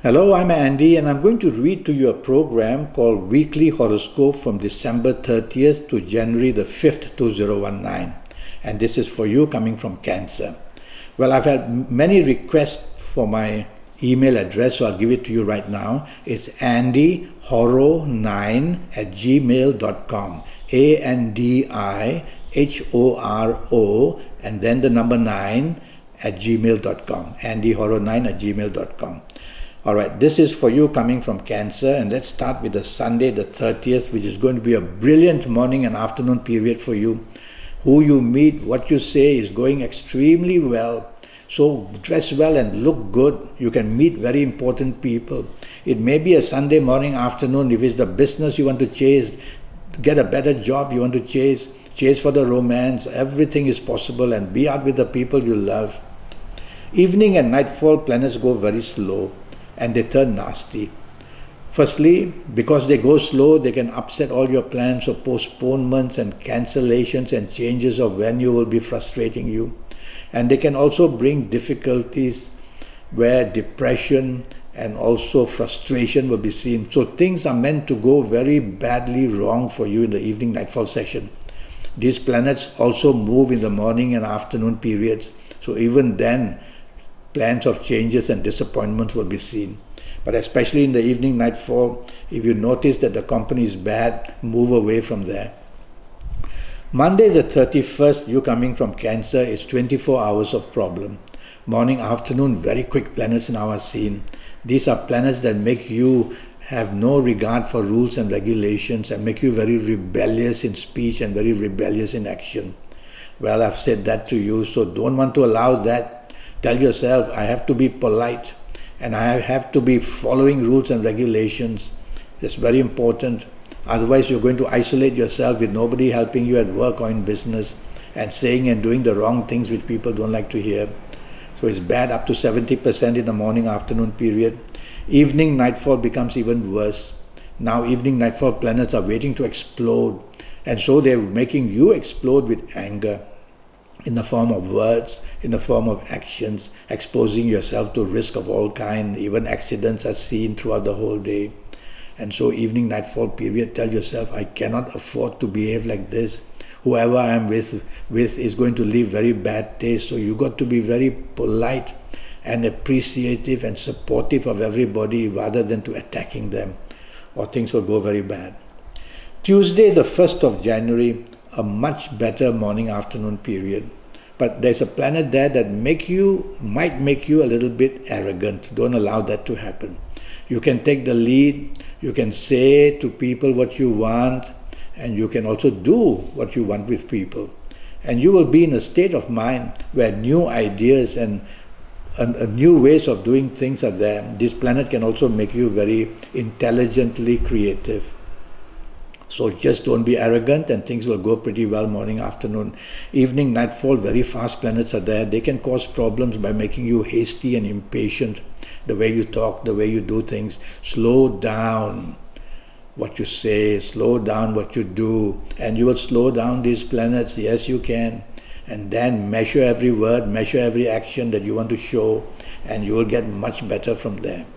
Hello, I'm Andy and I'm going to read to you a program called Weekly Horoscope from December 30th to January the 5th, 2019. And this is for you coming from Cancer. Well, I've had many requests for my email address, so I'll give it to you right now. It's andihoro9@gmail.com. ANDIHORO and then the number 9@gmail.com. andihoro9@gmail.com. All right, this is for you coming from Cancer, and let's start with the Sunday the 30th, which is going to be a brilliant morning and afternoon period for you. Who you meet, what you say is going extremely well. So dress well and look good. You can meet very important people. It may be a Sunday morning, afternoon. If it's the business you want to chase, get a better job you want to chase for the romance, everything is possible, and be out with the people you love. Evening and nightfall, planets go very slow and they turn nasty. Firstly, because they go slow, they can upset all your plans, so postponements and cancellations and changes of venue will be frustrating you. And they can also bring difficulties where depression and also frustration will be seen. So things are meant to go very badly wrong for you in the evening nightfall session. These planets also move in the morning and afternoon periods. So even then, plans of changes and disappointments will be seen. But especially in the evening nightfall, if you notice that the company is bad, move away from there. Monday the 31st, you coming from Cancer, is 24 hours of problem. Morning, afternoon, very quick planets now are seen. These are planets that make you have no regard for rules and regulations and make you very rebellious in speech and very rebellious in action. Well, I've said that to you, so don't want to allow that. Tell yourself, I have to be polite and I have to be following rules and regulations. It's very important. Otherwise, you're going to isolate yourself with nobody helping you at work or in business and saying and doing the wrong things which people don't like to hear. So it's bad up to 70% in the morning afternoon period. Evening nightfall becomes even worse. Now evening nightfall planets are waiting to explode, and so they're making you explode with anger in the form of words, in the form of actions, exposing yourself to risk of all kind. Even accidents are seen throughout the whole day. And so evening nightfall period, tell yourself, I cannot afford to behave like this. Whoever I am with is going to leave very bad taste. So you got to be very polite and appreciative and supportive of everybody rather than to attacking them, or things will go very bad. Tuesday the 1st of January, a much better morning afternoon period. But there's a planet there that might make you a little bit arrogant. Don't allow that to happen. You can take the lead, you can say to people what you want, and you can also do what you want with people. And you will be in a state of mind where new ideas and new ways of doing things are there. This planet can also make you very intelligently creative. So just don't be arrogant and things will go pretty well morning, afternoon. Evening, nightfall, very fast planets are there. They can cause problems by making you hasty and impatient. The way you talk, the way you do things. Slow down what you say, slow down what you do. And you will slow down these planets, yes you can. And then measure every word, measure every action that you want to show, and you will get much better from there.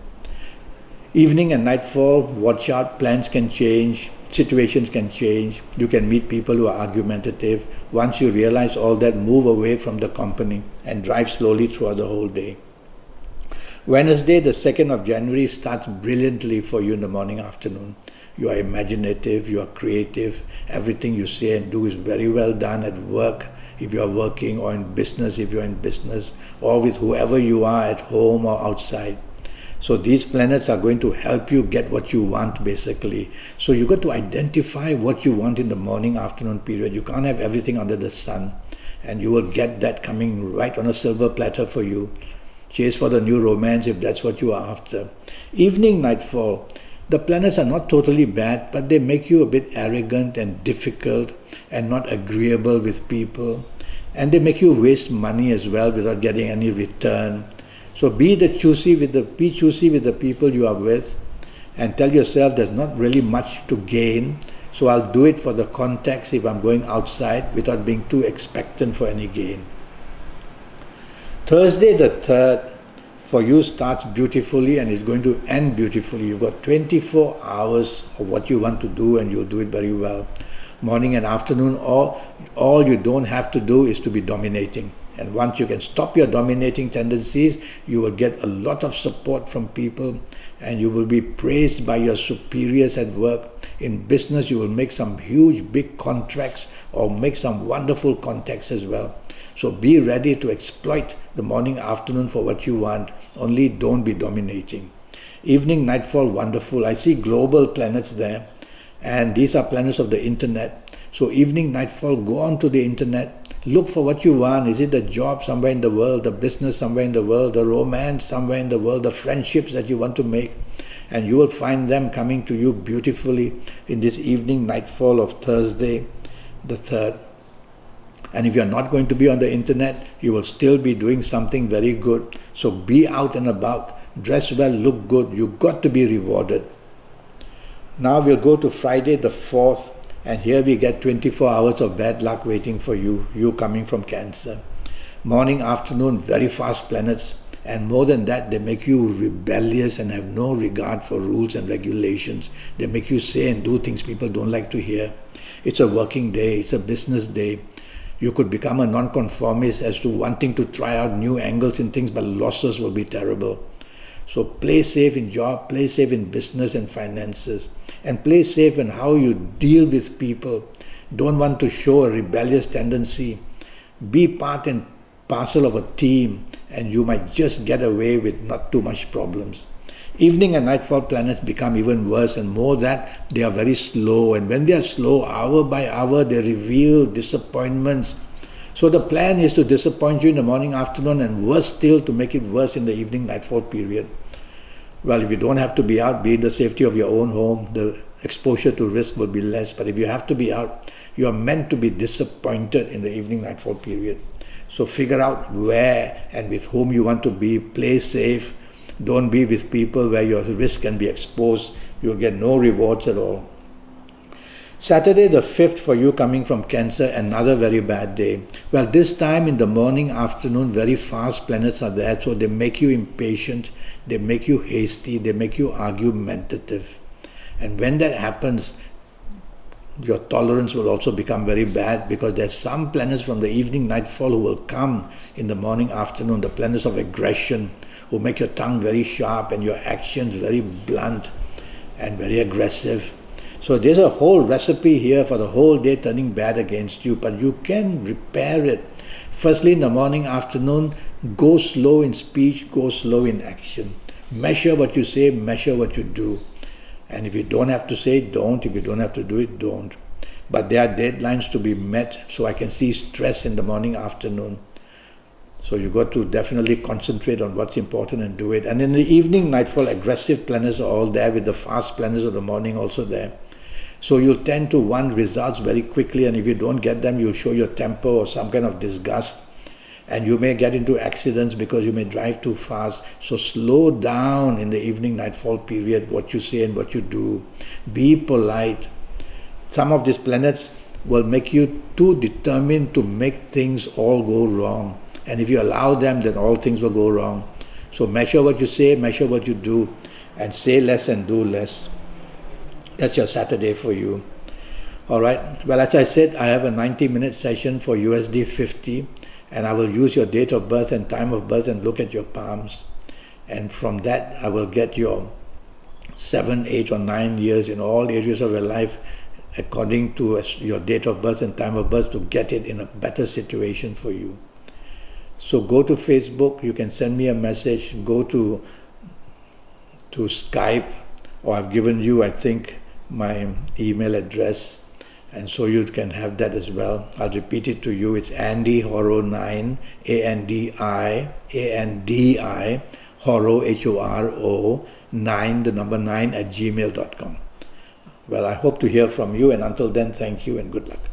Evening and nightfall, watch out, plans can change. Situations can change. You can meet people who are argumentative. Once you realize all that, move away from the company and drive slowly throughout the whole day. Wednesday, the 2nd of January, starts brilliantly for you in the morning, afternoon. You are imaginative, you are creative. Everything you say and do is very well done at work, if you are working, or in business, if you are in business, or with whoever you are at home or outside. So these planets are going to help you get what you want, basically. So you got to identify what you want in the morning, afternoon period. You can't have everything under the sun. And you will get that coming right on a silver platter for you. Chase for the new romance if that's what you are after. Evening, nightfall. The planets are not totally bad, but they make you a bit arrogant and difficult and not agreeable with people. And they make you waste money as well without getting any return. So be choosy with the people you are with, and tell yourself there's not really much to gain, so I'll do it for the context if I'm going outside without being too expectant for any gain. Thursday the 3rd, for you starts beautifully and it's going to end beautifully. You've got 24 hours of what you want to do and you'll do it very well. Morning and afternoon, all you don't have to do is to be dominating. And once you can stop your dominating tendencies, you will get a lot of support from people and you will be praised by your superiors at work. In business, you will make some huge, big contracts or make some wonderful contacts as well. So be ready to exploit the morning, afternoon for what you want, only don't be dominating. Evening, nightfall, wonderful. I see global planets there, and these are planets of the internet. So evening, nightfall, go on to the internet, look for what you want. Is it the job somewhere in the world, the business somewhere in the world, the romance somewhere in the world, the friendships that you want to make? And you will find them coming to you beautifully in this evening, nightfall of Thursday, the 3rd. And if you're not going to be on the internet, you will still be doing something very good. So be out and about, dress well, look good. You've got to be rewarded. Now we'll go to Friday the 4th, and here we get 24 hours of bad luck waiting for you, you coming from Cancer. Morning, afternoon, very fast planets. And more than that, they make you rebellious and have no regard for rules and regulations. They make you say and do things people don't like to hear. It's a working day, it's a business day. You could become a nonconformist as to wanting to try out new angles in things, but losses will be terrible. So play safe in job, play safe in business and finances, and play safe in how you deal with people. Don't want to show a rebellious tendency. Be part and parcel of a team, and you might just get away with not too much problems. Evening and nightfall planets become even worse, and more that they are very slow, and when they are slow, hour by hour, they reveal disappointments. So the plan is to disappoint you in the morning, afternoon, and worse still, to make it worse in the evening, nightfall period. Well, if you don't have to be out, be in the safety of your own home, the exposure to risk will be less. But if you have to be out, you are meant to be disappointed in the evening, nightfall period. So figure out where and with whom you want to be, play safe. Don't be with people where your risk can be exposed. You'll get no rewards at all. Saturday the 5th for you coming from Cancer, another very bad day. Well, this time in the morning, afternoon, very fast planets are there, so they make you impatient, they make you hasty, they make you argumentative. And when that happens, your tolerance will also become very bad, because there's some planets from the evening, nightfall who will come in the morning, afternoon, the planets of aggression, who make your tongue very sharp and your actions very blunt and very aggressive. So there's a whole recipe here for the whole day turning bad against you, but you can repair it. Firstly, in the morning, afternoon, go slow in speech, go slow in action. Measure what you say, measure what you do. And if you don't have to say, don't. If you don't have to do it, don't. But there are deadlines to be met, so I can see stress in the morning, afternoon. So you got to definitely concentrate on what's important and do it. And in the evening, nightfall, aggressive planets are all there, with the fast planets of the morning also there. So you'll tend to want results very quickly, and if you don't get them, you'll show your temper or some kind of disgust. And you may get into accidents because you may drive too fast. So slow down in the evening, nightfall period, what you say and what you do. Be polite. Some of these planets will make you too determined to make things all go wrong. And if you allow them, then all things will go wrong. So measure what you say, measure what you do, and say less and do less. That's your Saturday for you. All right. Well, as I said, I have a 90-minute session for USD 50, and I will use your date of birth and time of birth and look at your palms. And from that, I will get your 7, 8, or 9 years in all areas of your life according to your date of birth and time of birth, to get it in a better situation for you. So go to Facebook, you can send me a message, go to Skype, or I've given you, I think, my email address, and so you can have that as well. I'll repeat it to you. It's Andi Horo9, A-N-D-I, Horo, H-O-R-O, 9, the number 9, @gmail.com. Well, I hope to hear from you, and until then, thank you and good luck.